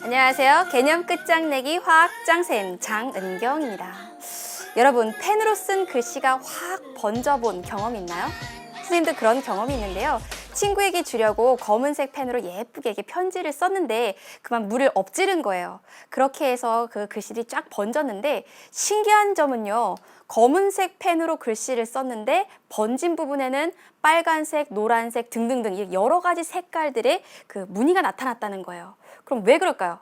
안녕하세요. 개념 끝장내기 화학짱쌤 장은경입니다. 여러분, 펜으로 쓴 글씨가 확 번져본 경험 있나요? 선생님도 그런 경험이 있는데요. 친구에게 주려고 검은색 펜으로 예쁘게 이렇게 편지를 썼는데 그만 물을 엎지른 거예요. 그렇게 해서 그 글씨들이 쫙 번졌는데 신기한 점은요. 검은색 펜으로 글씨를 썼는데 번진 부분에는 빨간색, 노란색 등등등 여러 가지 색깔들의 그 무늬가 나타났다는 거예요. 그럼 왜 그럴까요?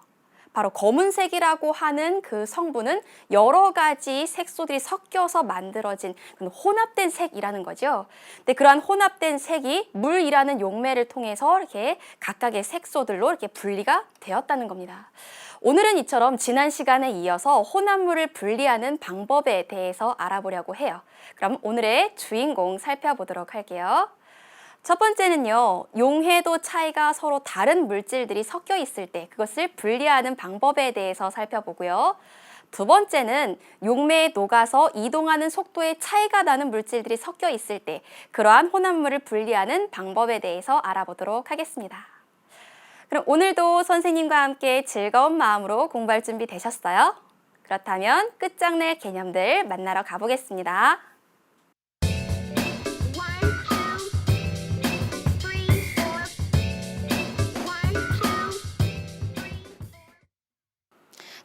바로 검은색이라고 하는 그 성분은 여러 가지 색소들이 섞여서 만들어진 혼합된 색이라는 거죠. 근데 그러한 혼합된 색이 물이라는 용매를 통해서 이렇게 각각의 색소들로 이렇게 분리가 되었다는 겁니다. 오늘은 이처럼 지난 시간에 이어서 혼합물을 분리하는 방법에 대해서 알아보려고 해요. 그럼 오늘의 주인공 살펴보도록 할게요. 첫 번째는요, 용해도 차이가 서로 다른 물질들이 섞여 있을 때 그것을 분리하는 방법에 대해서 살펴보고요. 두 번째는 용매에 녹아서 이동하는 속도에 차이가 나는 물질들이 섞여 있을 때 그러한 혼합물을 분리하는 방법에 대해서 알아보도록 하겠습니다. 그럼 오늘도 선생님과 함께 즐거운 마음으로 공부할 준비 되셨어요? 그렇다면 끝장낼 개념들 만나러 가보겠습니다.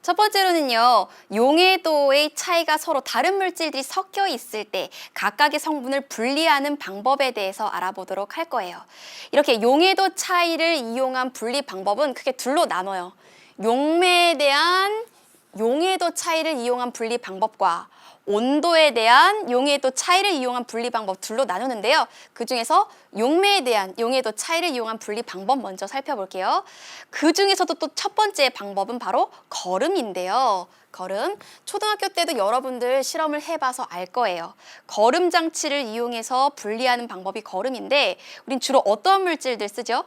첫 번째로는요, 용해도의 차이가 서로 다른 물질들이 섞여 있을 때 각각의 성분을 분리하는 방법에 대해서 알아보도록 할 거예요. 이렇게 용해도 차이를 이용한 분리 방법은 크게 둘로 나눠요. 용매에 대한 용해도 차이를 이용한 분리 방법과 온도에 대한 용해도 차이를 이용한 분리 방법 둘로 나누는데요. 그 중에서 용매에 대한 용해도 차이를 이용한 분리 방법 먼저 살펴볼게요. 그 중에서도 또 첫 번째 방법은 바로 거름인데요. 거름. 초등학교 때도 여러분들 실험을 해봐서 알 거예요. 거름 장치를 이용해서 분리하는 방법이 거름인데 우린 주로 어떤 물질들 쓰죠?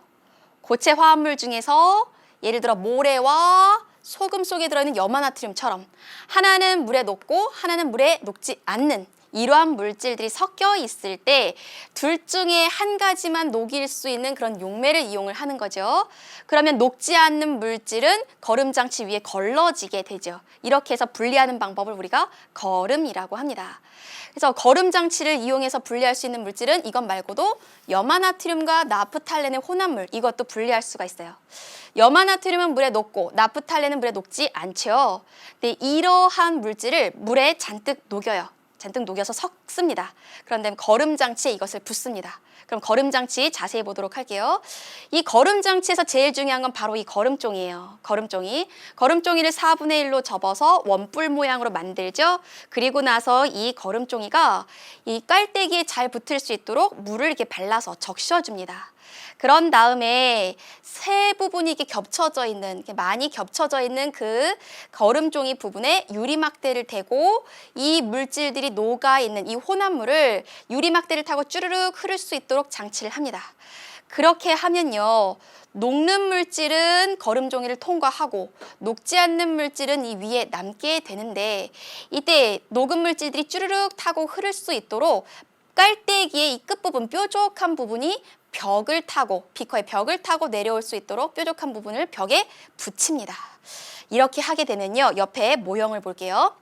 고체 화합물 중에서 예를 들어 모래와 소금 속에 들어있는 염화나트륨처럼 하나는 물에 녹고 하나는 물에 녹지 않는 이러한 물질들이 섞여 있을 때 둘 중에 한 가지만 녹일 수 있는 그런 용매를 이용을 하는 거죠. 그러면 녹지 않는 물질은 거름장치 위에 걸러지게 되죠. 이렇게 해서 분리하는 방법을 우리가 거름이라고 합니다. 그래서 거름장치를 이용해서 분리할 수 있는 물질은 이것 말고도 염화나트륨과 나프탈렌의 혼합물, 이것도 분리할 수가 있어요. 염화나트륨은 물에 녹고 나프탈렌은 물에 녹지 않죠. 근데 이러한 물질을 물에 잔뜩 녹여요. 잔뜩 녹여서 섞습니다. 그런데 거름장치에 이것을 붓습니다. 그럼 거름장치 자세히 보도록 할게요. 이 거름장치에서 제일 중요한 건 바로 이 거름종이에요. 거름종이. 거름종이를 4분의 1로 접어서 원뿔 모양으로 만들죠. 그리고 나서 이 거름종이가 이 깔때기에 잘 붙을 수 있도록 물을 이렇게 발라서 적셔줍니다. 그런 다음에 세 부분이 이렇게 겹쳐져 있는, 이렇게 많이 겹쳐져 있는 그 거름종이 부분에 유리막대를 대고 이 물질들이 녹아 있는 이 혼합물을 유리막대를 타고 쭈르륵 흐를 수 있도록 장치를 합니다. 그렇게 하면요, 녹는 물질은 거름종이를 통과하고 녹지 않는 물질은 이 위에 남게 되는데 이때 녹은 물질들이 쭈르륵 타고 흐를 수 있도록 깔때기의 이 끝부분, 뾰족한 부분이 벽을 타고, 비커의 벽을 타고 내려올 수 있도록 뾰족한 부분을 벽에 붙입니다. 이렇게 하게 되면요, 옆에 모형을 볼게요.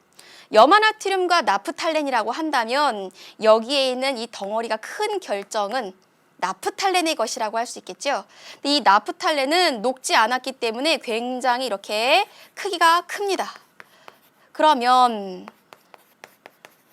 염화나트륨과 나프탈렌이라고 한다면 여기에 있는 이 덩어리가 큰 결정은 나프탈렌의 것이라고 할 수 있겠죠. 근데 이 나프탈렌은 녹지 않았기 때문에 굉장히 이렇게 크기가 큽니다. 그러면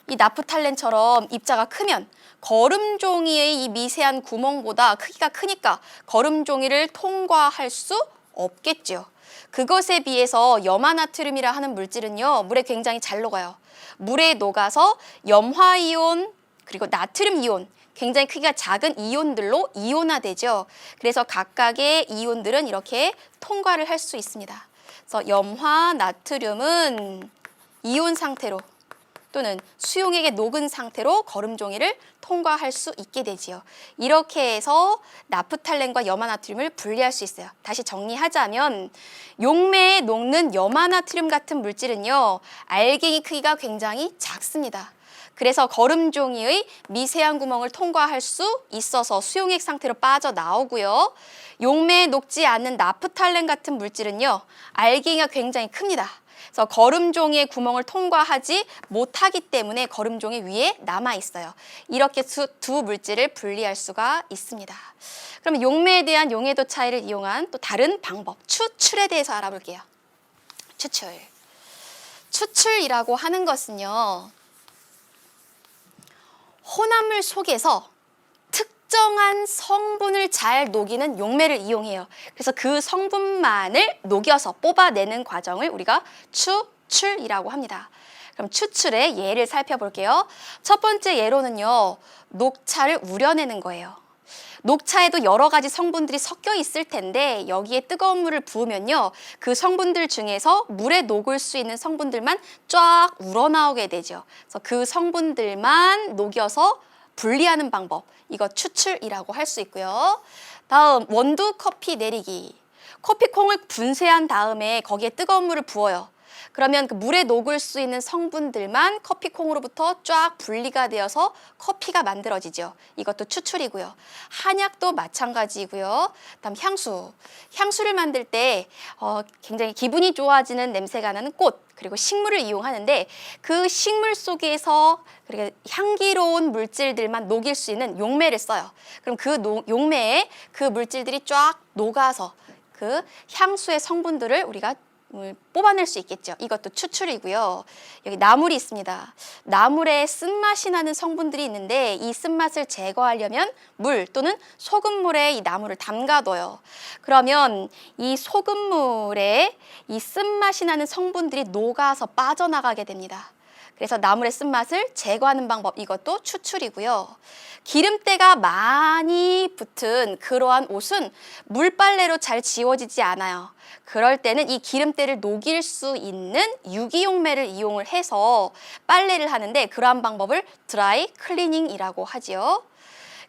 이 나프탈렌처럼 입자가 크면 거름종이의 이 미세한 구멍보다 크기가 크니까 거름종이를 통과할 수 없겠죠. 그것에 비해서 염화나트륨이라 하는 물질은요, 물에 굉장히 잘 녹아요. 물에 녹아서 염화이온 그리고 나트륨이온, 굉장히 크기가 작은 이온들로 이온화되죠. 그래서 각각의 이온들은 이렇게 통과를 할 수 있습니다. 그래서 염화 나트륨은 이온 상태로 또는 수용액에 녹은 상태로 거름종이를 통과할 수 있게 되지요. 이렇게 해서 나프탈렌과 염화나트륨을 분리할 수 있어요. 다시 정리하자면 용매에 녹는 염화나트륨 같은 물질은요, 알갱이 크기가 굉장히 작습니다. 그래서 거름 종이의 미세한 구멍을 통과할 수 있어서 수용액 상태로 빠져나오고요. 용매에 녹지 않는 나프탈렌 같은 물질은요, 알갱이가 굉장히 큽니다. 그래서 거름종이의 구멍을 통과하지 못하기 때문에 거름종이 위에 남아 있어요. 이렇게 두 물질을 분리할 수가 있습니다. 그럼 용매에 대한 용해도 차이를 이용한 또 다른 방법, 추출에 대해서 알아볼게요. 추출. 추출이라고 하는 것은요, 혼합물 속에서 특정한 성분을 잘 녹이는 용매를 이용해요. 그래서 그 성분만을 녹여서 뽑아내는 과정을 우리가 추출이라고 합니다. 그럼 추출의 예를 살펴볼게요. 첫 번째 예로는요, 녹차를 우려내는 거예요. 녹차에도 여러 가지 성분들이 섞여 있을 텐데 여기에 뜨거운 물을 부으면요, 그 성분들 중에서 물에 녹을 수 있는 성분들만 쫙 우러나오게 되죠. 그래서 그 성분들만 녹여서 분리하는 방법, 이거 추출이라고 할 수 있고요. 다음, 원두 커피 내리기. 커피콩을 분쇄한 다음에 거기에 뜨거운 물을 부어요. 그러면 그 물에 녹을 수 있는 성분들만 커피콩으로부터 쫙 분리가 되어서 커피가 만들어지죠. 이것도 추출이고요. 한약도 마찬가지고요. 다음 향수. 향수를 만들 때 굉장히 기분이 좋아지는 냄새가 나는 꽃, 그리고 식물을 이용하는데 그 식물 속에서 그리고 향기로운 물질들만 녹일 수 있는 용매를 써요. 그럼 그 용매에 그 물질들이 쫙 녹아서 그 향수의 성분들을 우리가 뽑아낼 수 있겠죠. 이것도 추출이고요. 여기 나물이 있습니다. 나물에 쓴맛이 나는 성분들이 있는데 이 쓴맛을 제거하려면 물 또는 소금물에 이 나물을 담가둬요. 그러면 이 소금물에 이 쓴맛이 나는 성분들이 녹아서 빠져나가게 됩니다. 그래서 나물의 쓴맛을 제거하는 방법, 이것도 추출이고요. 기름때가 많이 붙은 그러한 옷은 물빨래로 잘 지워지지 않아요. 그럴 때는 이 기름때를 녹일 수 있는 유기용매를 이용을 해서 빨래를 하는데 그러한 방법을 드라이 클리닝이라고 하지요.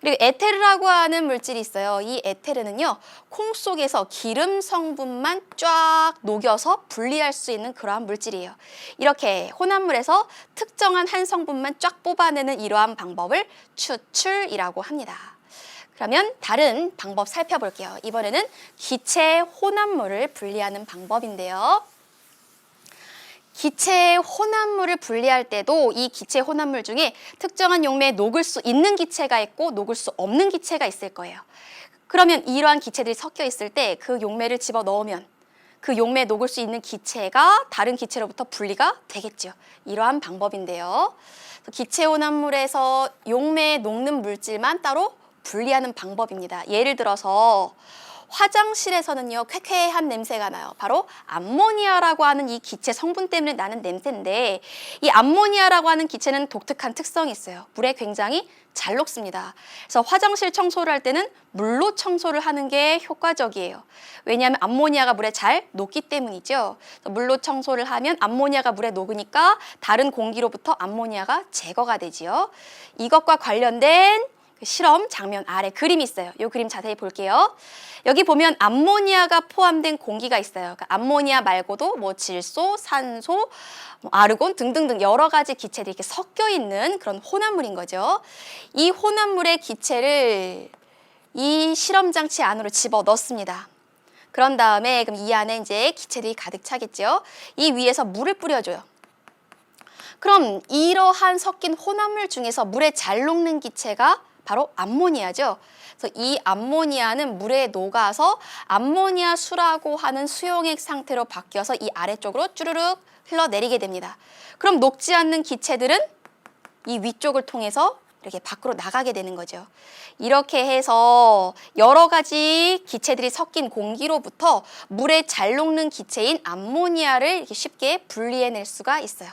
그리고 에테르라고 하는 물질이 있어요. 이 에테르는요, 콩 속에서 기름 성분만 쫙 녹여서 분리할 수 있는 그러한 물질이에요. 이렇게 혼합물에서 특정한 한 성분만 쫙 뽑아내는 이러한 방법을 추출이라고 합니다. 그러면 다른 방법 살펴볼게요. 이번에는 기체 혼합물을 분리하는 방법인데요. 기체 혼합물을 분리할 때도 이 기체 혼합물 중에 특정한 용매에 녹을 수 있는 기체가 있고 녹을 수 없는 기체가 있을 거예요. 그러면 이러한 기체들이 섞여 있을 때 그 용매를 집어넣으면 그 용매에 녹을 수 있는 기체가 다른 기체로부터 분리가 되겠죠. 이러한 방법인데요. 기체 혼합물에서 용매에 녹는 물질만 따로 분리하는 방법입니다. 예를 들어서 화장실에서는요, 쾌쾌한 냄새가 나요. 바로 암모니아라고 하는 이 기체 성분 때문에 나는 냄새인데 이 암모니아라고 하는 기체는 독특한 특성이 있어요. 물에 굉장히 잘 녹습니다. 그래서 화장실 청소를 할 때는 물로 청소를 하는 게 효과적이에요. 왜냐하면 암모니아가 물에 잘 녹기 때문이죠. 물로 청소를 하면 암모니아가 물에 녹으니까 다른 공기로부터 암모니아가 제거가 되지요. 이것과 관련된 실험 장면 아래 그림이 있어요. 이 그림 자세히 볼게요. 여기 보면 암모니아가 포함된 공기가 있어요. 그러니까 암모니아 말고도 뭐 질소, 산소, 아르곤 등등등 여러 가지 기체들이 이렇게 섞여 있는 그런 혼합물인 거죠. 이 혼합물의 기체를 이 실험 장치 안으로 집어 넣습니다. 그런 다음에 그럼 이 안에 이제 기체들이 가득 차겠죠. 이 위에서 물을 뿌려줘요. 그럼 이러한 섞인 혼합물 중에서 물에 잘 녹는 기체가 바로 암모니아죠. 그래서 이 암모니아는 물에 녹아서 암모니아 수라고 하는 수용액 상태로 바뀌어서 이 아래쪽으로 쭈르륵 흘러내리게 됩니다. 그럼 녹지 않는 기체들은 이 위쪽을 통해서 이렇게 밖으로 나가게 되는 거죠. 이렇게 해서 여러 가지 기체들이 섞인 공기로부터 물에 잘 녹는 기체인 암모니아를 이렇게 쉽게 분리해낼 수가 있어요.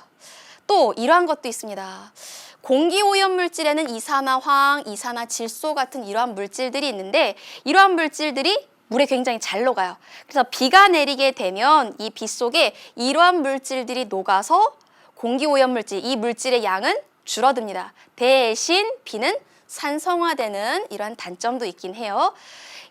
또 이러한 것도 있습니다. 공기오염 물질에는 이산화황, 이산화질소 같은 이러한 물질들이 있는데 이러한 물질들이 물에 굉장히 잘 녹아요. 그래서 비가 내리게 되면 이 비 속에 이러한 물질들이 녹아서 공기오염 물질, 이 물질의 양은 줄어듭니다. 대신 비는 산성화되는 이러한 단점도 있긴 해요.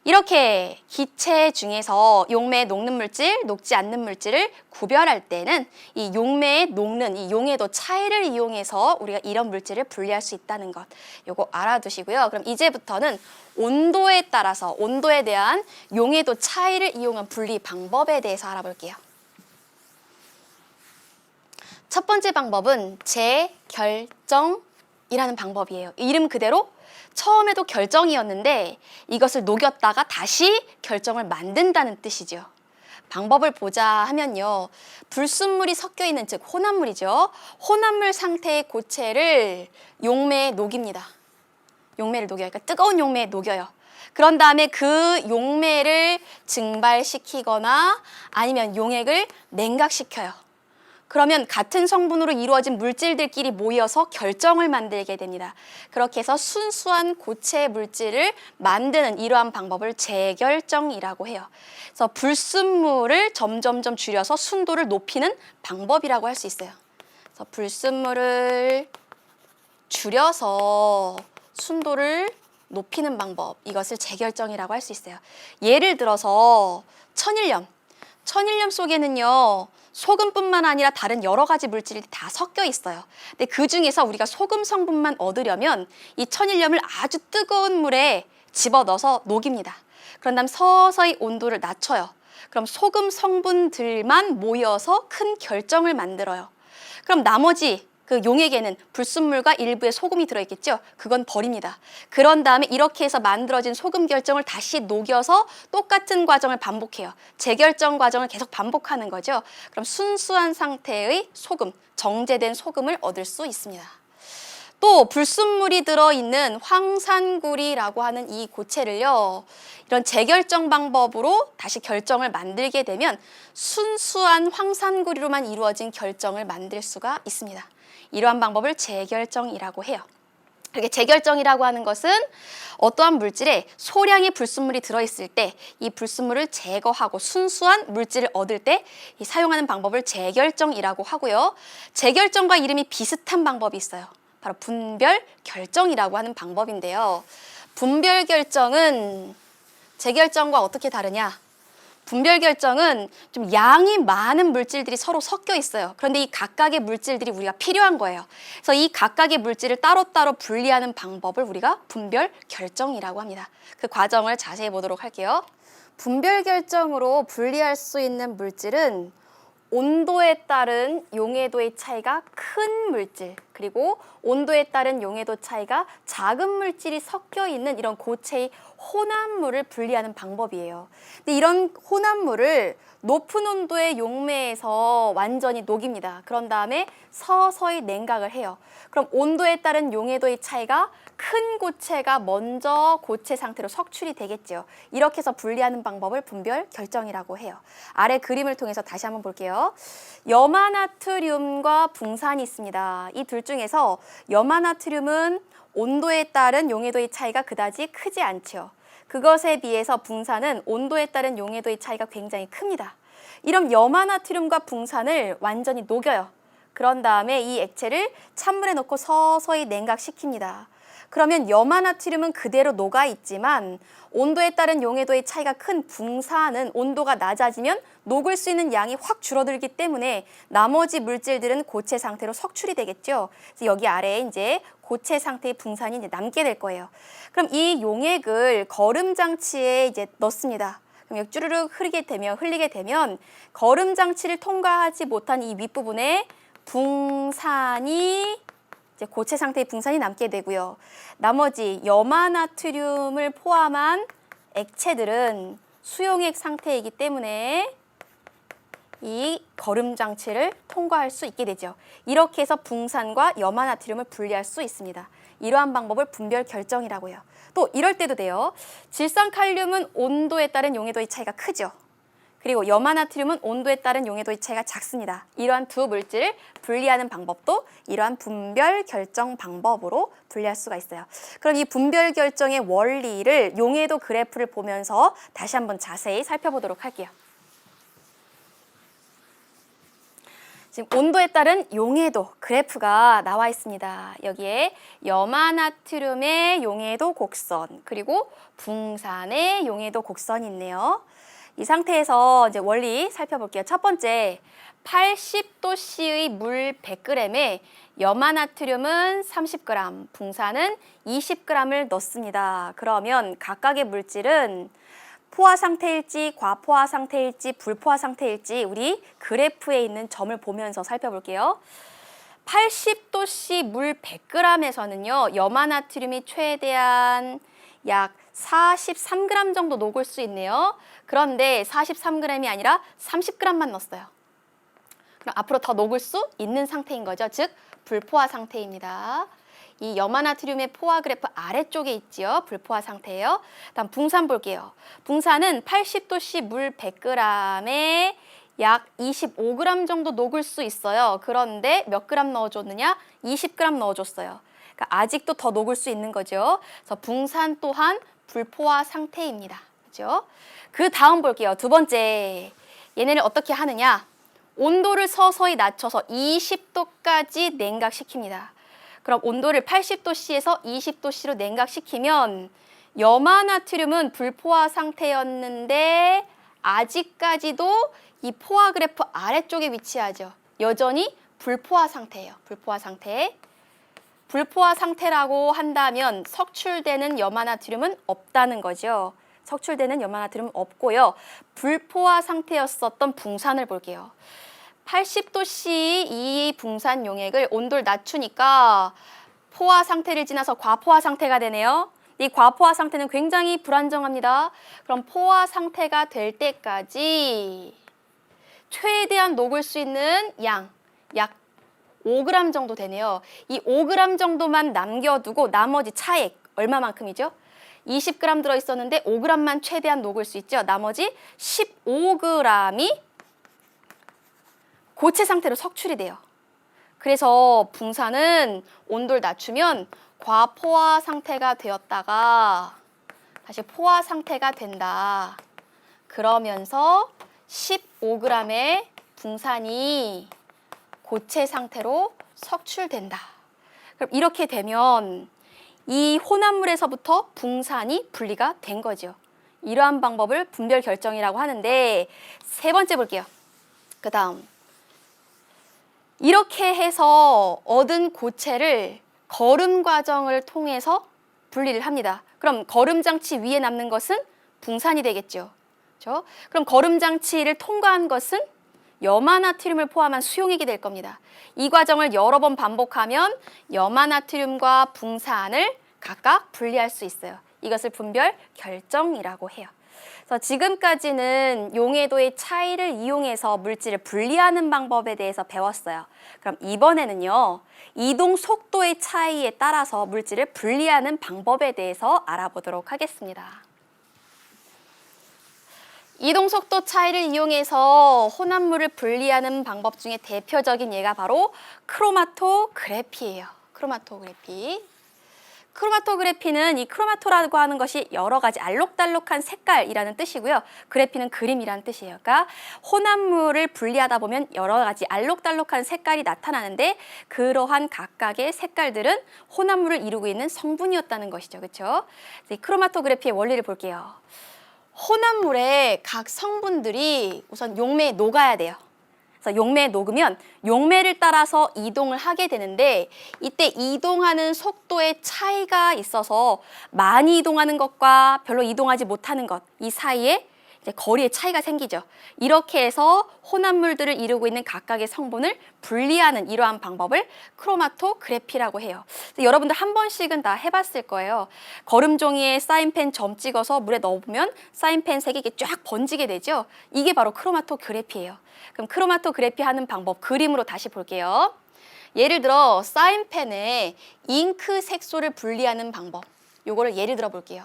이렇게 기체 중에서 용매에 녹는 물질, 녹지 않는 물질을 구별할 때는 이 용매에 녹는 이 용해도 차이를 이용해서 우리가 이런 물질을 분리할 수 있다는 것, 요거 알아두시고요. 그럼 이제부터는 온도에 따라서 온도에 대한 용해도 차이를 이용한 분리 방법에 대해서 알아볼게요. 첫 번째 방법은 재결정이라는 방법이에요. 이름 그대로 처음에도 결정이었는데 이것을 녹였다가 다시 결정을 만든다는 뜻이죠. 방법을 보자 하면요. 불순물이 섞여 있는, 즉 혼합물이죠. 혼합물 상태의 고체를 용매에 녹입니다. 용매를 녹여요. 그러니까 뜨거운 용매에 녹여요. 그런 다음에 그 용매를 증발시키거나 아니면 용액을 냉각시켜요. 그러면 같은 성분으로 이루어진 물질들끼리 모여서 결정을 만들게 됩니다. 그렇게 해서 순수한 고체 물질을 만드는 이러한 방법을 재결정이라고 해요. 그래서 불순물을 점점점 줄여서 순도를 높이는 방법이라고 할 수 있어요. 그래서 불순물을 줄여서 순도를 높이는 방법, 이것을 재결정이라고 할 수 있어요. 예를 들어서 천일염 속에는요, 소금뿐만 아니라 다른 여러 가지 물질이 다 섞여 있어요. 근데 그 중에서 우리가 소금 성분만 얻으려면 이 천일염을 아주 뜨거운 물에 집어넣어서 녹입니다. 그런 다음 서서히 온도를 낮춰요. 그럼 소금 성분들만 모여서 큰 결정을 만들어요. 그럼 나머지 그 용액에는 불순물과 일부의 소금이 들어있겠죠? 그건 버립니다. 그런 다음에 이렇게 해서 만들어진 소금 결정을 다시 녹여서 똑같은 과정을 반복해요. 재결정 과정을 계속 반복하는 거죠. 그럼 순수한 상태의 소금, 정제된 소금을 얻을 수 있습니다. 또 불순물이 들어있는 황산구리라고 하는 이 고체를요, 이런 재결정 방법으로 다시 결정을 만들게 되면 순수한 황산구리로만 이루어진 결정을 만들 수가 있습니다. 이러한 방법을 재결정이라고 해요. 이렇게 재결정이라고 하는 것은 어떠한 물질에 소량의 불순물이 들어있을 때 이 불순물을 제거하고 순수한 물질을 얻을 때 사용하는 방법을 재결정이라고 하고요. 재결정과 이름이 비슷한 방법이 있어요. 바로 분별 결정이라고 하는 방법인데요. 분별 결정은 재결정과 어떻게 다르냐? 분별 결정은 좀 양이 많은 물질들이 서로 섞여 있어요. 그런데 이 각각의 물질들이 우리가 필요한 거예요. 그래서 이 각각의 물질을 따로따로 분리하는 방법을 우리가 분별 결정이라고 합니다. 그 과정을 자세히 보도록 할게요. 분별 결정으로 분리할 수 있는 물질은 온도에 따른 용해도의 차이가 큰 물질, 그리고 온도에 따른 용해도 차이가 작은 물질이 섞여 있는 이런 고체의 혼합물을 분리하는 방법이에요. 근데 이런 혼합물을 높은 온도의 용매에서 완전히 녹입니다. 그런 다음에 서서히 냉각을 해요. 그럼 온도에 따른 용해도의 차이가 큰 고체가 먼저 고체 상태로 석출이 되겠죠. 이렇게 해서 분리하는 방법을 분별 결정이라고 해요. 아래 그림을 통해서 다시 한번 볼게요. 염화나트륨과 붕산이 있습니다. 이 둘 중에서 염화나트륨은 온도에 따른 용해도의 차이가 그다지 크지 않죠. 그것에 비해서 붕산은 온도에 따른 용해도의 차이가 굉장히 큽니다. 이런 염화나트륨과 붕산을 완전히 녹여요. 그런 다음에 이 액체를 찬물에 넣고 서서히 냉각시킵니다. 그러면 염화나트륨은 그대로 녹아있지만 온도에 따른 용해도의 차이가 큰 붕산은 온도가 낮아지면 녹을 수 있는 양이 확 줄어들기 때문에 나머지 물질들은 고체 상태로 석출이 되겠죠. 그래서 여기 아래에 이제 고체 상태의 붕산이 이제 남게 될 거예요. 그럼 이 용액을 거름 장치에 이제 넣습니다. 그럼 여기 쭈르륵 흘리게 되면 거름 장치를 통과하지 못한 이 윗부분에 붕산이 이제 고체 상태의 붕산이 남게 되고요. 나머지 염화나트륨을 포함한 액체들은 수용액 상태이기 때문에 이 거름 장치를 통과할 수 있게 되죠. 이렇게 해서 붕산과 염화나트륨을 분리할 수 있습니다. 이러한 방법을 분별 결정이라고 해요. 또 이럴 때도 돼요. 질산칼륨은 온도에 따른 용해도의 차이가 크죠. 그리고 염화나트륨은 온도에 따른 용해도의 차이가 작습니다. 이러한 두 물질을 분리하는 방법도 이러한 분별 결정 방법으로 분리할 수가 있어요. 그럼 이 분별 결정의 원리를 용해도 그래프를 보면서 다시 한번 자세히 살펴보도록 할게요. 지금 온도에 따른 용해도 그래프가 나와 있습니다. 여기에 염화나트륨의 용해도 곡선, 그리고 붕산의 용해도 곡선이 있네요. 이 상태에서 이제 원리 살펴볼게요. 첫 번째, 80도씨의 물 100g에 염화나트륨은 30g, 붕산은 20g을 넣습니다. 그러면 각각의 물질은 포화 상태일지, 과포화 상태일지, 불포화 상태일지 우리 그래프에 있는 점을 보면서 살펴볼게요. 80도씨 물 100g에서는요, 염화나트륨이 최대한 약 43g 정도 녹을 수 있네요. 그런데 43g이 아니라 30g만 넣었어요. 그럼 앞으로 더 녹을 수 있는 상태인 거죠. 즉, 불포화 상태입니다. 이 염화나트륨의 포화 그래프 아래쪽에 있지요. 불포화 상태예요. 다음 붕산 볼게요. 붕산은 80도씨 물 100g에 약 25g 정도 녹을 수 있어요. 그런데 몇 그램 넣어줬느냐? 20g 넣어줬어요. 그러니까 아직도 더 녹을 수 있는 거죠. 그래서 붕산 또한 불포화 상태입니다. 그죠? 그 다음 볼게요. 두 번째, 얘네를 어떻게 하느냐? 온도를 서서히 낮춰서 20도까지 냉각시킵니다. 그럼 온도를 80도씨에서 20도씨로 냉각시키면 염화나트륨은 불포화 상태였는데 아직까지도 이 포화 그래프 아래쪽에 위치하죠. 여전히 불포화 상태예요. 불포화 상태. 불포화 상태라고 한다면 석출되는 염화나트륨은 없다는 거죠. 석출되는 염화나트륨은 없고요. 불포화 상태였었던 붕산을 볼게요. 80도씨 이 붕산 용액을 온도를 낮추니까 포화 상태를 지나서 과포화 상태가 되네요. 이 과포화 상태는 굉장히 불안정합니다. 그럼 포화 상태가 될 때까지 최대한 녹을 수 있는 양, 약 5g 정도 되네요. 이 5g 정도만 남겨두고 나머지 차액 얼마만큼이죠? 20g 들어있었는데 5g만 최대한 녹을 수 있죠. 나머지 15g이 고체 상태로 석출이 돼요. 그래서 붕산은 온도를 낮추면 과포화 상태가 되었다가 다시 포화 상태가 된다. 그러면서 15g의 붕산이 고체 상태로 석출된다. 그럼 이렇게 되면 이 혼합물에서부터 붕산이 분리가 된 거죠. 이러한 방법을 분별 결정이라고 하는데 세 번째 볼게요. 그 다음 이렇게 해서 얻은 고체를 거름 과정을 통해서 분리를 합니다. 그럼 거름 장치 위에 남는 것은 붕산이 되겠죠. 그렇죠? 그럼 거름 장치를 통과한 것은 염화나트륨을 포함한 수용액이 될 겁니다. 이 과정을 여러 번 반복하면 염화나트륨과 붕산을 각각 분리할 수 있어요. 이것을 분별 결정이라고 해요. 그래서 지금까지는 용해도의 차이를 이용해서 물질을 분리하는 방법에 대해서 배웠어요. 그럼 이번에는요, 이동 속도의 차이에 따라서 물질을 분리하는 방법에 대해서 알아보도록 하겠습니다. 이동 속도 차이를 이용해서 혼합물을 분리하는 방법 중에 대표적인 예가 바로 크로마토그래피예요. 크로마토그래피. 크로마토그래피는 이 크로마토라고 하는 것이 여러 가지 알록달록한 색깔이라는 뜻이고요. 그래피는 그림이라는 뜻이에요. 그러니까 혼합물을 분리하다 보면 여러 가지 알록달록한 색깔이 나타나는데 그러한 각각의 색깔들은 혼합물을 이루고 있는 성분이었다는 것이죠. 그렇죠? 이 크로마토그래피의 원리를 볼게요. 혼합물의 각 성분들이 우선 용매에 녹아야 돼요. 그래서 용매에 녹으면 용매를 따라서 이동을 하게 되는데 이때 이동하는 속도의 차이가 있어서 많이 이동하는 것과 별로 이동하지 못하는 것, 이 사이에 이제 거리의 차이가 생기죠. 이렇게 해서 혼합물들을 이루고 있는 각각의 성분을 분리하는 이러한 방법을 크로마토그래피라고 해요. 여러분들 한 번씩은 다 해봤을 거예요. 거름종이에 사인펜 점 찍어서 물에 넣어보면 사인펜 색이 쫙 번지게 되죠. 이게 바로 크로마토그래피예요. 그럼 크로마토그래피 하는 방법 그림으로 다시 볼게요. 예를 들어 사인펜에 잉크 색소를 분리하는 방법, 요거를 예를 들어 볼게요.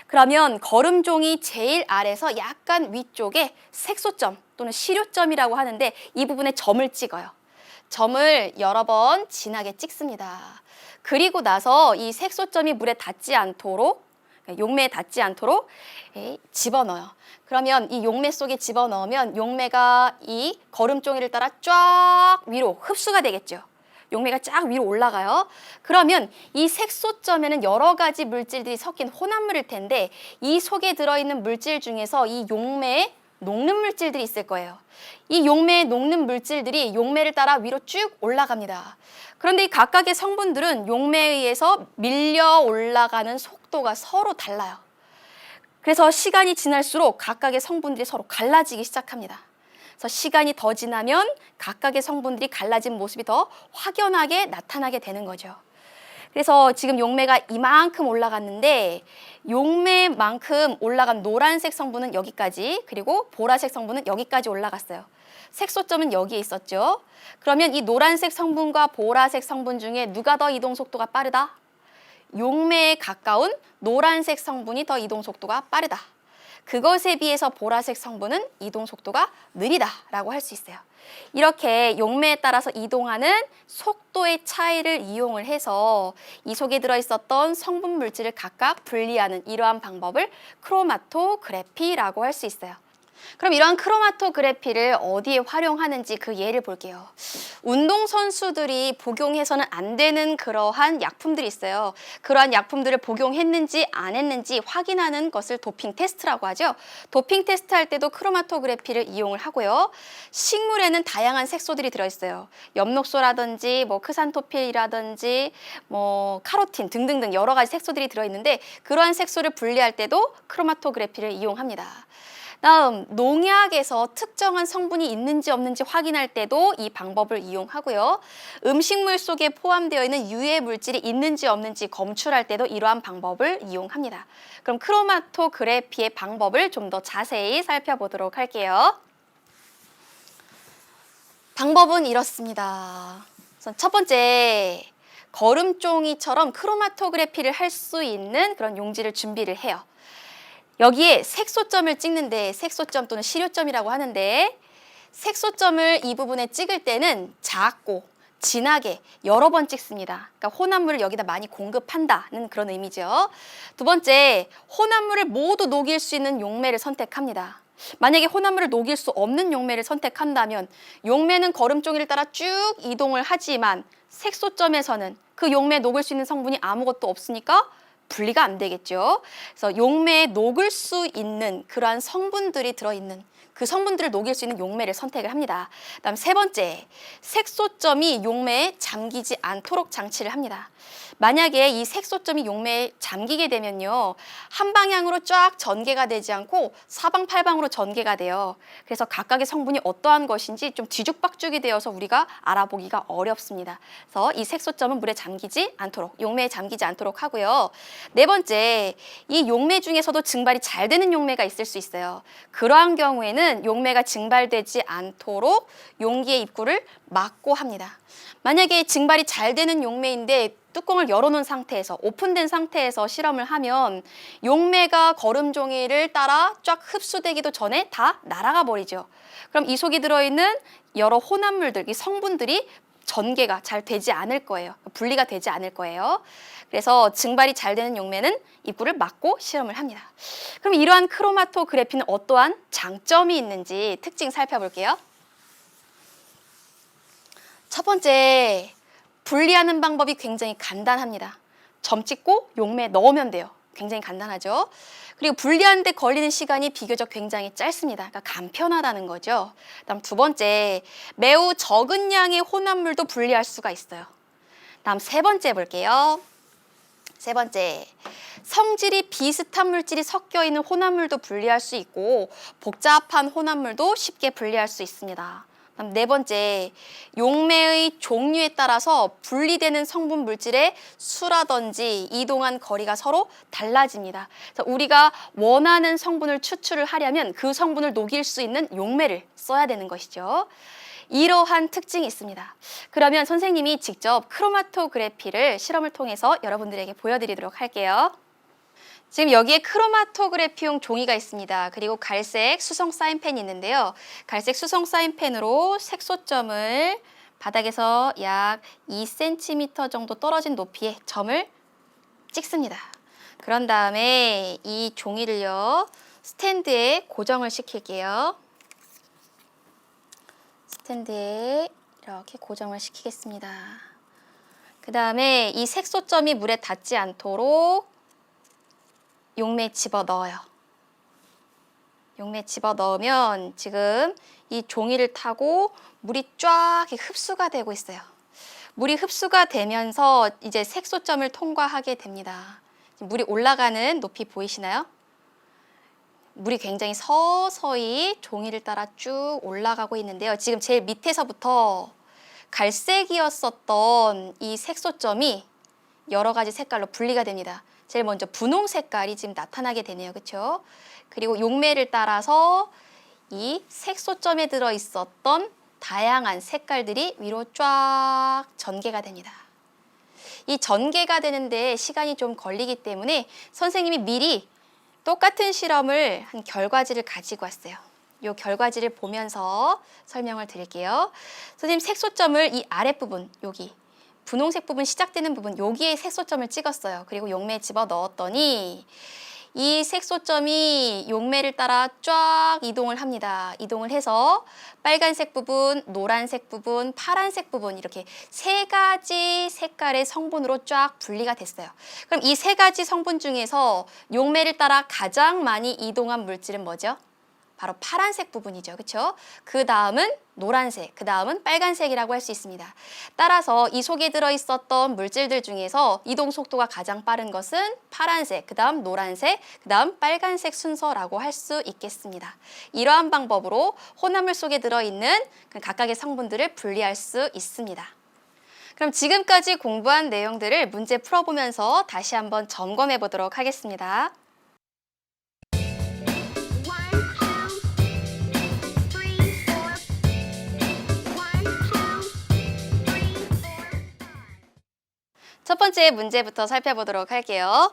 그러면 거름종이 제일 아래서 약간 위쪽에 색소점 또는 시료점이라고 하는데 이 부분에 점을 찍어요. 점을 여러 번 진하게 찍습니다. 그리고 나서 이 색소점이 물에 닿지 않도록 그러니까 용매에 닿지 않도록 집어넣어요. 그러면 이 용매 속에 집어넣으면 용매가 이 거름종이를 따라 쫙 위로 흡수가 되겠죠. 용매가 쫙 위로 올라가요. 그러면 이 색소점에는 여러 가지 물질들이 섞인 혼합물일 텐데 이 속에 들어있는 물질 중에서 이 용매에 녹는 물질들이 있을 거예요. 이 용매에 녹는 물질들이 용매를 따라 위로 쭉 올라갑니다. 그런데 이 각각의 성분들은 용매에 의해서 밀려 올라가는 속도가 서로 달라요. 그래서 시간이 지날수록 각각의 성분들이 서로 갈라지기 시작합니다. 그래서 시간이 더 지나면 각각의 성분들이 갈라진 모습이 더 확연하게 나타나게 되는 거죠. 그래서 지금 용매가 이만큼 올라갔는데 용매만큼 올라간 노란색 성분은 여기까지, 그리고 보라색 성분은 여기까지 올라갔어요. 색소점은 여기에 있었죠. 그러면 이 노란색 성분과 보라색 성분 중에 누가 더 이동 속도가 빠르다? 용매에 가까운 노란색 성분이 더 이동 속도가 빠르다. 그것에 비해서 보라색 성분은 이동 속도가 느리다라고 할 수 있어요. 이렇게 용매에 따라서 이동하는 속도의 차이를 이용을 해서 이 속에 들어있었던 성분 물질을 각각 분리하는 이러한 방법을 크로마토그래피라고 할 수 있어요. 그럼 이러한 크로마토그래피를 어디에 활용하는지 그 예를 볼게요. 운동선수들이 복용해서는 안 되는 그러한 약품들이 있어요. 그러한 약품들을 복용했는지 안 했는지 확인하는 것을 도핑 테스트라고 하죠. 도핑 테스트 할 때도 크로마토그래피를 이용을 하고요. 식물에는 다양한 색소들이 들어있어요. 엽록소라든지 크산토필이라든지 카로틴 등등등 여러 가지 색소들이 들어있는데 그러한 색소를 분리할 때도 크로마토그래피를 이용합니다. 다음, 농약에서 특정한 성분이 있는지 없는지 확인할 때도 이 방법을 이용하고요. 음식물 속에 포함되어 있는 유해 물질이 있는지 없는지 검출할 때도 이러한 방법을 이용합니다. 그럼 크로마토그래피의 방법을 좀 더 자세히 살펴보도록 할게요. 방법은 이렇습니다. 첫 번째, 거름종이처럼 크로마토그래피를 할 수 있는 그런 용지를 준비를 해요. 여기에 색소점을 찍는데 색소점 또는 시료점이라고 하는데 색소점을 이 부분에 찍을 때는 작고 진하게 여러 번 찍습니다. 그러니까 혼합물을 여기다 많이 공급한다는 그런 의미죠. 두 번째, 혼합물을 모두 녹일 수 있는 용매를 선택합니다. 만약에 혼합물을 녹일 수 없는 용매를 선택한다면 용매는 거름종이를 따라 쭉 이동을 하지만 색소점에서는 그 용매에 녹을 수 있는 성분이 아무것도 없으니까 분리가 안 되겠죠. 그래서 용매에 녹을 수 있는 그러한 성분들이 들어있는 그 성분들을 녹일 수 있는 용매를 선택을 합니다. 그다음 세 번째, 색소점이 용매에 잠기지 않도록 장치를 합니다. 만약에 이 색소점이 용매에 잠기게 되면요, 한 방향으로 쫙 전개가 되지 않고 사방팔방으로 전개가 돼요. 그래서 각각의 성분이 어떠한 것인지 좀 뒤죽박죽이 되어서 우리가 알아보기가 어렵습니다. 그래서 이 색소점은 물에 잠기지 않도록, 용매에 잠기지 않도록 하고요. 네 번째, 이 용매 중에서도 증발이 잘 되는 용매가 있을 수 있어요. 그러한 경우에는 용매가 증발되지 않도록 용기의 입구를 막고 합니다. 만약에 증발이 잘 되는 용매인데 뚜껑을 열어놓은 상태에서 오픈된 상태에서 실험을 하면 용매가 거름종이를 따라 쫙 흡수되기도 전에 다 날아가 버리죠. 그럼 이 속에 들어있는 여러 혼합물들, 이 성분들이 전개가 잘 되지 않을 거예요. 분리가 되지 않을 거예요. 그래서 증발이 잘 되는 용매는 입구를 막고 실험을 합니다. 그럼 이러한 크로마토그래피는 어떠한 장점이 있는지 특징 살펴볼게요. 첫 번째, 분리하는 방법이 굉장히 간단합니다. 점 찍고 용매에 넣으면 돼요. 굉장히 간단하죠. 그리고 분리하는 데 걸리는 시간이 비교적 굉장히 짧습니다. 그러니까 간편하다는 거죠. 다음 두 번째, 매우 적은 양의 혼합물도 분리할 수가 있어요. 다음 세 번째 볼게요. 세 번째, 성질이 비슷한 물질이 섞여 있는 혼합물도 분리할 수 있고 복잡한 혼합물도 쉽게 분리할 수 있습니다. 다음 네 번째, 용매의 종류에 따라서 분리되는 성분 물질의 수라든지 이동한 거리가 서로 달라집니다. 그래서 우리가 원하는 성분을 추출을 하려면 그 성분을 녹일 수 있는 용매를 써야 되는 것이죠. 이러한 특징이 있습니다. 그러면 선생님이 직접 크로마토그래피를 실험을 통해서 여러분들에게 보여드리도록 할게요. 지금 여기에 크로마토그래피용 종이가 있습니다. 그리고 갈색 수성 사인펜이 있는데요. 갈색 수성 사인펜으로 색소점을 바닥에서 약 2cm 정도 떨어진 높이에 점을 찍습니다. 그런 다음에 이 종이를요, 스탠드에 고정을 시킬게요. 스탠드에 이렇게 고정을 시키겠습니다. 그 다음에 이 색소점이 물에 닿지 않도록 용매에 집어넣어요. 용매에 집어넣으면 지금 이 종이를 타고 물이 쫙 흡수가 되고 있어요. 물이 흡수가 되면서 이제 색소점을 통과하게 됩니다. 물이 올라가는 높이 보이시나요? 물이 굉장히 서서히 종이를 따라 쭉 올라가고 있는데요. 지금 제일 밑에서부터 갈색이었었던 이 색소점이 여러 가지 색깔로 분리가 됩니다. 제일 먼저 분홍 색깔이 지금 나타나게 되네요. 그렇죠? 그리고 용매를 따라서 이 색소점에 들어 있었던 다양한 색깔들이 위로 쫙 전개가 됩니다. 이 전개가 되는데 시간이 좀 걸리기 때문에 선생님이 미리 똑같은 실험을 한 결과지를 가지고 왔어요. 이 결과지를 보면서 설명을 드릴게요. 선생님 색소점을 이 아랫부분, 여기 분홍색 부분 시작되는 부분, 여기에 색소점을 찍었어요. 그리고 용매에 집어넣었더니 이 색소점이 용매를 따라 쫙 이동을 합니다. 이동을 해서 빨간색 부분, 노란색 부분, 파란색 부분 이렇게 세 가지 색깔의 성분으로 쫙 분리가 됐어요. 그럼 이 세 가지 성분 중에서 용매를 따라 가장 많이 이동한 물질은 뭐죠? 바로 파란색 부분이죠. 그렇죠? 그 다음은 노란색, 그 다음은 빨간색이라고 할 수 있습니다. 따라서 이 속에 들어있었던 물질들 중에서 이동 속도가 가장 빠른 것은 파란색, 그 다음 노란색, 그 다음 빨간색 순서라고 할 수 있겠습니다. 이러한 방법으로 혼합물 속에 들어있는 각각의 성분들을 분리할 수 있습니다. 그럼 지금까지 공부한 내용들을 문제 풀어보면서 다시 한번 점검해 보도록 하겠습니다. 첫 번째 문제부터 살펴보도록 할게요.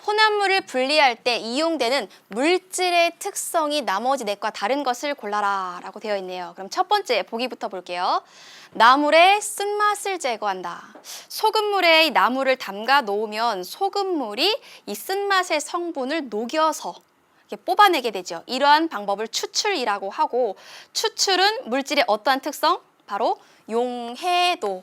혼합물을 분리할 때 이용되는 물질의 특성이 나머지 넷과 다른 것을 골라라 라고 되어 있네요. 그럼 첫 번째 보기부터 볼게요. 나물의 쓴맛을 제거한다. 소금물에 이 나물을 담가 놓으면 소금물이 이 쓴맛의 성분을 녹여서 이렇게 뽑아내게 되죠. 이러한 방법을 추출이라고 하고, 추출은 물질의 어떠한 특성? 바로 용해도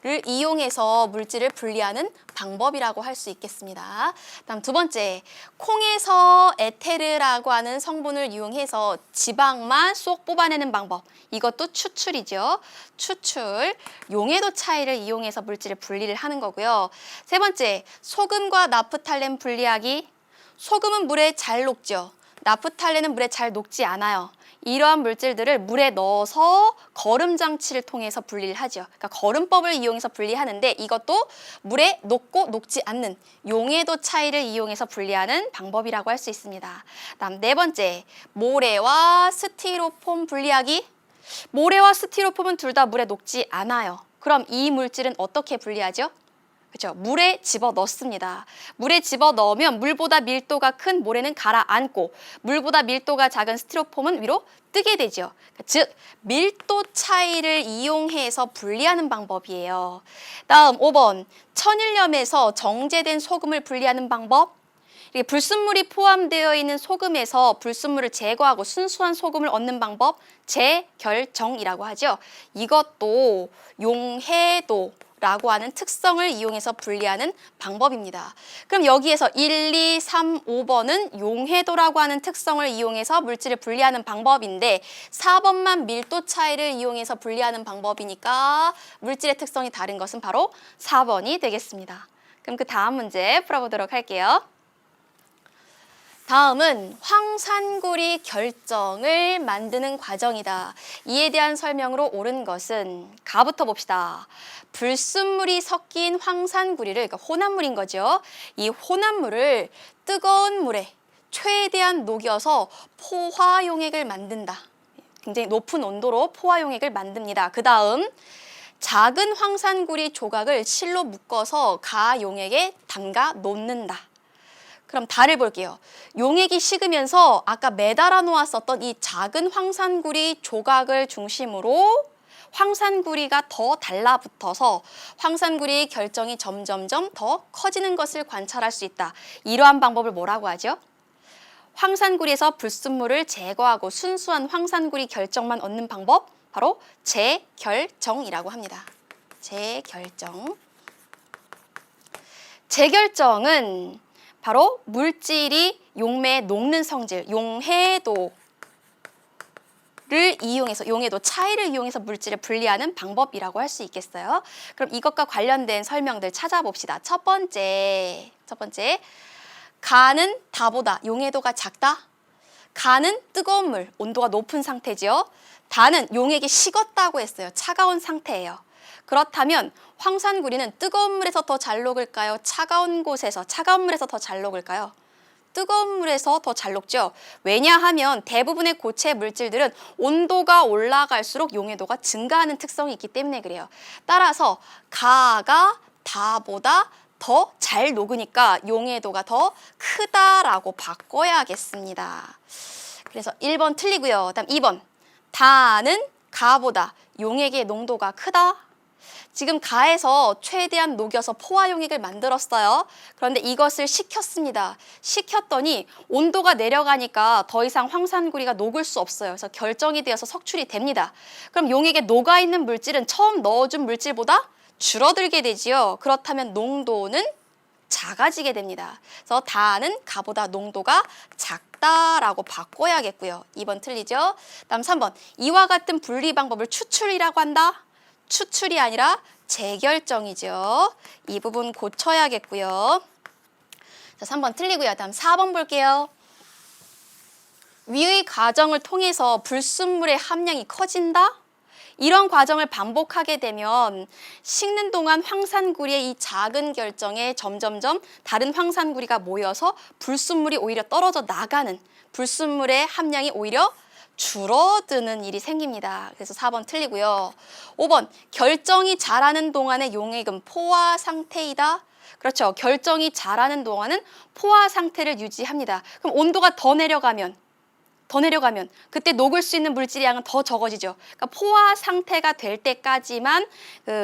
를 이용해서 물질을 분리하는 방법이라고 할 수 있겠습니다. 다음 두 번째, 콩에서 에테르라고 하는 성분을 이용해서 지방만 쏙 뽑아내는 방법. 이것도 추출이죠. 추출, 용해도 차이를 이용해서 물질을 분리를 하는 거고요. 세 번째, 소금과 나프탈렌 분리하기. 소금은 물에 잘 녹죠. 나프탈렌은 물에 잘 녹지 않아요. 이러한 물질들을 물에 넣어서 거름 장치를 통해서 분리를 하죠. 그러니까 거름법을 이용해서 분리하는데 이것도 물에 녹고 녹지 않는 용해도 차이를 이용해서 분리하는 방법이라고 할 수 있습니다. 다음 네 번째, 모래와 스티로폼 분리하기. 모래와 스티로폼은 둘 다 물에 녹지 않아요. 그럼 이 물질은 어떻게 분리하죠? 그렇죠. 물에 집어넣습니다. 물에 집어넣으면 물보다 밀도가 큰 모래는 가라앉고 물보다 밀도가 작은 스티로폼은 위로 뜨게 되죠. 즉 밀도 차이를 이용해서 분리하는 방법이에요. 다음 5번, 천일염에서 정제된 소금을 분리하는 방법. 이렇게 불순물이 포함되어 있는 소금에서 불순물을 제거하고 순수한 소금을 얻는 방법, 재결정이라고 하죠. 이것도 용해도 라고 하는 특성을 이용해서 분리하는 방법입니다. 그럼 여기에서 1, 2, 3, 5번은 용해도라고 하는 특성을 이용해서 물질을 분리하는 방법인데 4번만 밀도 차이를 이용해서 분리하는 방법이니까 물질의 특성이 다른 것은 바로 4번이 되겠습니다. 그럼 그 다음 문제 풀어보도록 할게요. 다음은 황산구리 결정을 만드는 과정이다. 이에 대한 설명으로 옳은 것은 가부터 봅시다. 불순물이 섞인 황산구리를, 그러니까 혼합물인 거죠. 이 혼합물을 뜨거운 물에 최대한 녹여서 포화용액을 만든다. 굉장히 높은 온도로 포화용액을 만듭니다. 그 다음 작은 황산구리 조각을 실로 묶어서 가용액에 담가 놓는다. 그럼 달을 볼게요. 용액이 식으면서 아까 매달아 놓았었던 이 작은 황산구리 조각을 중심으로 황산구리가 더 달라붙어서 황산구리의 결정이 점점점 더 커지는 것을 관찰할 수 있다. 이러한 방법을 뭐라고 하죠? 황산구리에서 불순물을 제거하고 순수한 황산구리 결정만 얻는 방법, 바로 재결정이라고 합니다. 재결정. 재결정은 바로 물질이 용매에 녹는 성질, 용해도를 이용해서, 용해도 차이를 이용해서 물질을 분리하는 방법이라고 할 수 있겠어요. 그럼 이것과 관련된 설명들 찾아봅시다. 첫 번째, 가는 다보다 용해도가 작다. 가는 뜨거운 물, 온도가 높은 상태지요. 다는 용액이 식었다고 했어요. 차가운 상태예요. 그렇다면 황산구리는 뜨거운 물에서 더 잘 녹을까요? 차가운 물에서 더 잘 녹을까요? 뜨거운 물에서 더 잘 녹죠. 왜냐하면 대부분의 고체 물질들은 온도가 올라갈수록 용해도가 증가하는 특성이 있기 때문에 그래요. 따라서 가가 다보다 더 잘 녹으니까 용해도가 더 크다라고 바꿔야겠습니다. 그래서 1번 틀리고요. 다음 2번. 다는 가보다 용액의 농도가 크다. 지금 가에서 최대한 녹여서 포화용액을 만들었어요. 그런데 이것을 식혔습니다. 식혔더니 온도가 내려가니까 더 이상 황산구리가 녹을 수 없어요. 그래서 결정이 되어서 석출이 됩니다. 그럼 용액에 녹아있는 물질은 처음 넣어준 물질보다 줄어들게 되지요. 그렇다면 농도는 작아지게 됩니다. 그래서 다는 가보다 농도가 작다라고 바꿔야겠고요. 2번 틀리죠? 다음 3번. 이와 같은 분리 방법을 추출이라고 한다. 추출이 아니라 재결정이죠. 이 부분 고쳐야겠고요. 자, 3번 틀리고요. 다음 4번 볼게요. 위의 과정을 통해서 불순물의 함량이 커진다? 이런 과정을 반복하게 되면 식는 동안 황산구리의 이 작은 결정에 점점점 다른 황산구리가 모여서 불순물이 오히려 떨어져 나가는, 불순물의 함량이 오히려 줄어드는 일이 생깁니다. 그래서 4번 틀리고요. 5번, 결정이 자라는 동안의 용액은 포화 상태이다. 그렇죠. 결정이 자라는 동안은 포화 상태를 유지합니다. 그럼 온도가 더 내려가면 그때 녹을 수 있는 물질의 양은 더 적어지죠. 그러니까 포화 상태가 될 때까지만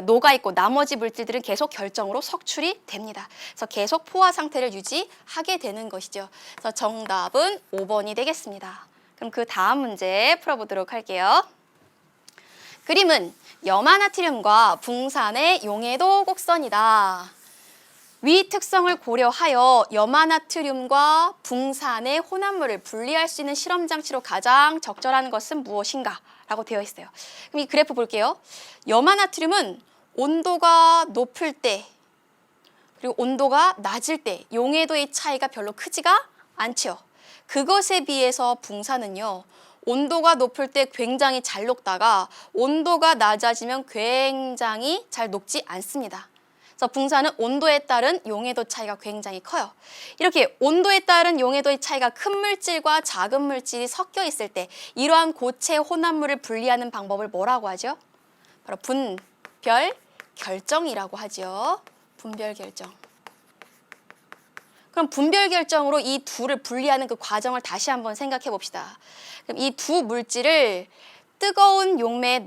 녹아있고 나머지 물질들은 계속 결정으로 석출이 됩니다. 그래서 계속 포화 상태를 유지하게 되는 것이죠. 그래서 정답은 5번이 되겠습니다. 그럼 그 다음 문제 풀어보도록 할게요. 그림은 염화나트륨과 붕산의 용해도 곡선이다. 위 특성을 고려하여 염화나트륨과 붕산의 혼합물을 분리할 수 있는 실험 장치로 가장 적절한 것은 무엇인가? 라고 되어 있어요. 그럼 이 그래프 볼게요. 염화나트륨은 온도가 높을 때 그리고 온도가 낮을 때 용해도의 차이가 별로 크지가 않죠. 그것에 비해서 붕산은요. 온도가 높을 때 굉장히 잘 녹다가 온도가 낮아지면 굉장히 잘 녹지 않습니다. 그래서 붕산은 온도에 따른 용해도 차이가 굉장히 커요. 이렇게 온도에 따른 용해도의 차이가 큰 물질과 작은 물질이 섞여 있을 때 이러한 고체 혼합물을 분리하는 방법을 뭐라고 하죠? 바로 분별 결정이라고 하죠. 분별 결정. 그럼 분별 결정으로 이 둘을 분리하는 그 과정을 다시 한번 생각해 봅시다. 그럼 이 두 물질을 뜨거운 용매에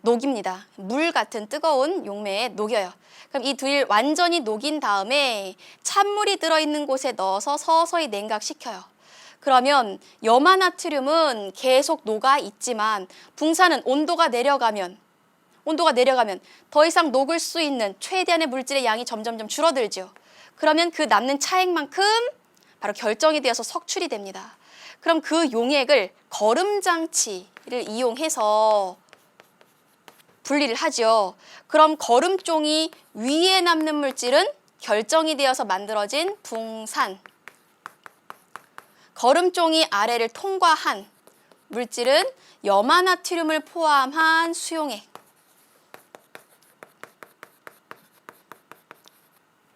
녹입니다. 물 같은 뜨거운 용매에 녹여요. 그럼 이 둘 완전히 녹인 다음에 찬물이 들어있는 곳에 넣어서 서서히 냉각시켜요. 그러면 염화나트륨은 계속 녹아 있지만 붕산은 온도가 내려가면 더 이상 녹을 수 있는 최대한의 물질의 양이 점점점 줄어들죠. 그러면 그 남는 차액만큼 바로 결정이 되어서 석출이 됩니다. 그럼 그 용액을 거름장치를 이용해서 분리를 하죠. 그럼 거름종이 위에 남는 물질은 결정이 되어서 만들어진 붕산, 거름종이 아래를 통과한 물질은 염화나트륨을 포함한 수용액.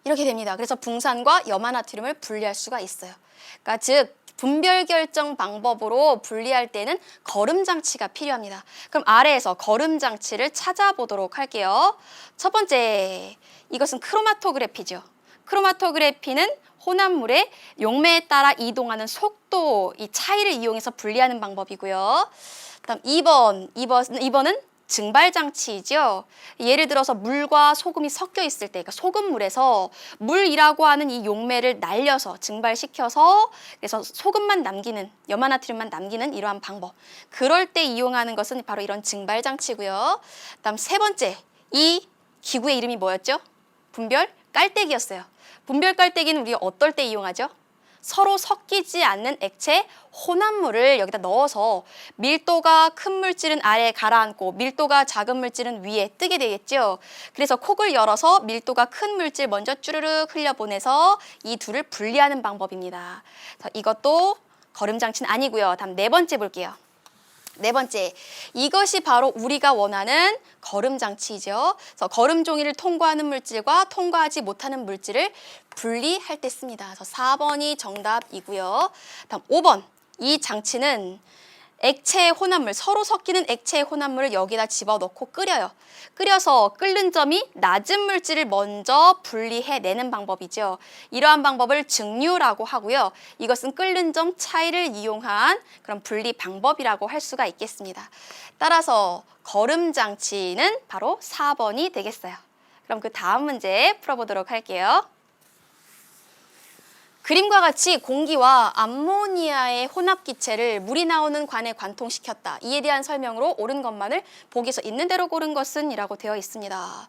이렇게 됩니다. 그래서 붕산과 염화나트륨을 분리할 수가 있어요. 그러니까 즉 분별 결정 방법으로 분리할 때는 거름장치가 필요합니다. 그럼 아래에서 거름장치를 찾아보도록 할게요. 첫 번째, 이것은 크로마토그래피죠. 크로마토그래피는 혼합물의 용매에 따라 이동하는 속도, 이 차이를 이용해서 분리하는 방법이고요. 다음 2번은 증발장치이죠. 예를 들어서 물과 소금이 섞여 있을 때, 그러니까 소금물에서 물이라고 하는 이 용매를 날려서 증발시켜서 그래서 소금만 남기는, 염화나트륨만 남기는 이러한 방법. 그럴 때 이용하는 것은 바로 이런 증발장치고요. 다음 세 번째, 이 기구의 이름이 뭐였죠? 분별 깔때기였어요. 분별 깔때기는 우리가 어떨 때 이용하죠? 서로 섞이지 않는 액체 혼합물을 여기다 넣어서 밀도가 큰 물질은 아래에 가라앉고 밀도가 작은 물질은 위에 뜨게 되겠죠. 그래서 콕을 열어서 밀도가 큰 물질 먼저 쭈르륵 흘려보내서 이 둘을 분리하는 방법입니다. 이것도 거름장치는 아니고요. 다음 네 번째 볼게요. 네 번째, 이것이 바로 우리가 원하는 거름장치이죠. 그래서 거름 종이를 통과하는 물질과 통과하지 못하는 물질을 분리할 때 씁니다. 그래서 4번이 정답이고요. 다음 5번, 이 장치는 액체 혼합물, 서로 섞이는 액체 혼합물을 여기다 집어넣고 끓여요. 끓여서 끓는 점이 낮은 물질을 먼저 분리해내는 방법이죠. 이러한 방법을 증류라고 하고요. 이것은 끓는 점 차이를 이용한 그런 분리 방법이라고 할 수가 있겠습니다. 따라서 거름장치는 바로 4번이 되겠어요. 그럼 그 다음 문제 풀어보도록 할게요. 그림과 같이 공기와 암모니아의 혼합기체를 물이 나오는 관에 관통시켰다. 이에 대한 설명으로 옳은 것만을 보기에서 있는 대로 고른 것은 이라고 되어 있습니다.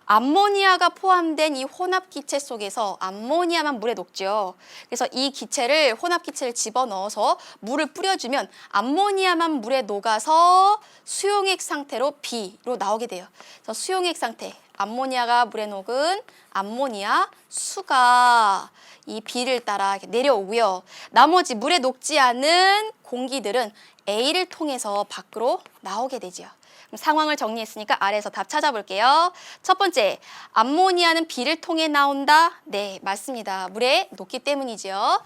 암모니아가 포함된 이 혼합기체 속에서 암모니아만 물에 녹죠. 그래서 이 기체를, 혼합기체를 집어넣어서 물을 뿌려주면 암모니아만 물에 녹아서 수용액 상태로 B로 나오게 돼요. 그래서 수용액 상태, 암모니아가 물에 녹은 암모니아 수가 이 B를 따라 이렇게 내려오고요. 나머지 물에 녹지 않은 공기들은 A를 통해서 밖으로 나오게 되죠. 그럼 상황을 정리했으니까 아래에서 답 찾아볼게요. 첫 번째, 암모니아는 B를 통해 나온다? 네, 맞습니다. 물에 녹기 때문이죠.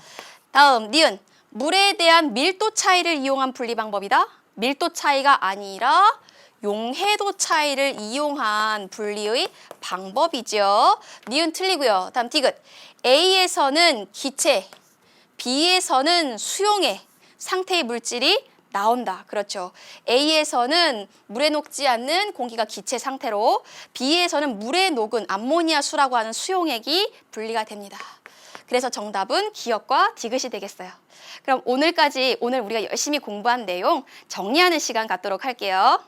다음, 니은, 물에 대한 밀도 차이를 이용한 분리 방법이다? 밀도 차이가 아니라 용해도 차이를 이용한 분리의 방법이죠. 니은 틀리고요. 다음 디귿. A에서는 기체, B에서는 수용액 상태의 물질이 나온다. 그렇죠. A에서는 물에 녹지 않는 공기가 기체 상태로, B에서는 물에 녹은 암모니아 수라고 하는 수용액이 분리가 됩니다. 그래서 정답은 기역과 디귿이 되겠어요. 그럼 오늘 우리가 열심히 공부한 내용 정리하는 시간 갖도록 할게요.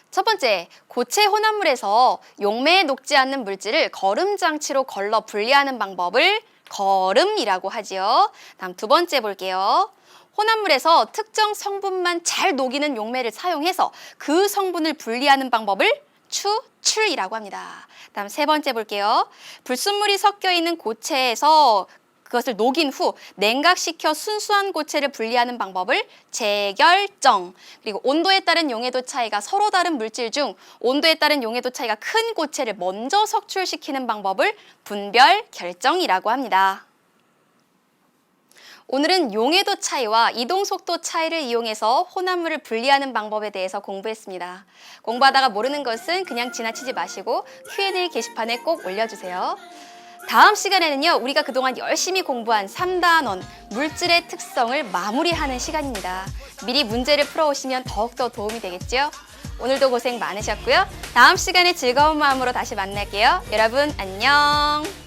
첫 번째, 고체 혼합물에서 용매에 녹지 않는 물질을 거름장치로 걸러 분리하는 방법을 거름이라고 하지요. 다음 두 번째 볼게요. 혼합물에서 특정 성분만 잘 녹이는 용매를 사용해서 그 성분을 분리하는 방법을 추출이라고 합니다. 다음 세 번째 볼게요. 불순물이 섞여 있는 고체에서 그것을 녹인 후 냉각시켜 순수한 고체를 분리하는 방법을 재결정. 그리고 온도에 따른 용해도 차이가 서로 다른 물질 중 온도에 따른 용해도 차이가 큰 고체를 먼저 석출시키는 방법을 분별 결정이라고 합니다. 오늘은 용해도 차이와 이동 속도 차이를 이용해서 혼합물을 분리하는 방법에 대해서 공부했습니다. 공부하다가 모르는 것은 그냥 지나치지 마시고 Q&A 게시판에 꼭 올려주세요. 다음 시간에는요, 우리가 그동안 열심히 공부한 3단원 물질의 특성을 마무리하는 시간입니다. 미리 문제를 풀어오시면 더욱더 도움이 되겠죠? 오늘도 고생 많으셨고요. 다음 시간에 즐거운 마음으로 다시 만날게요. 여러분 안녕.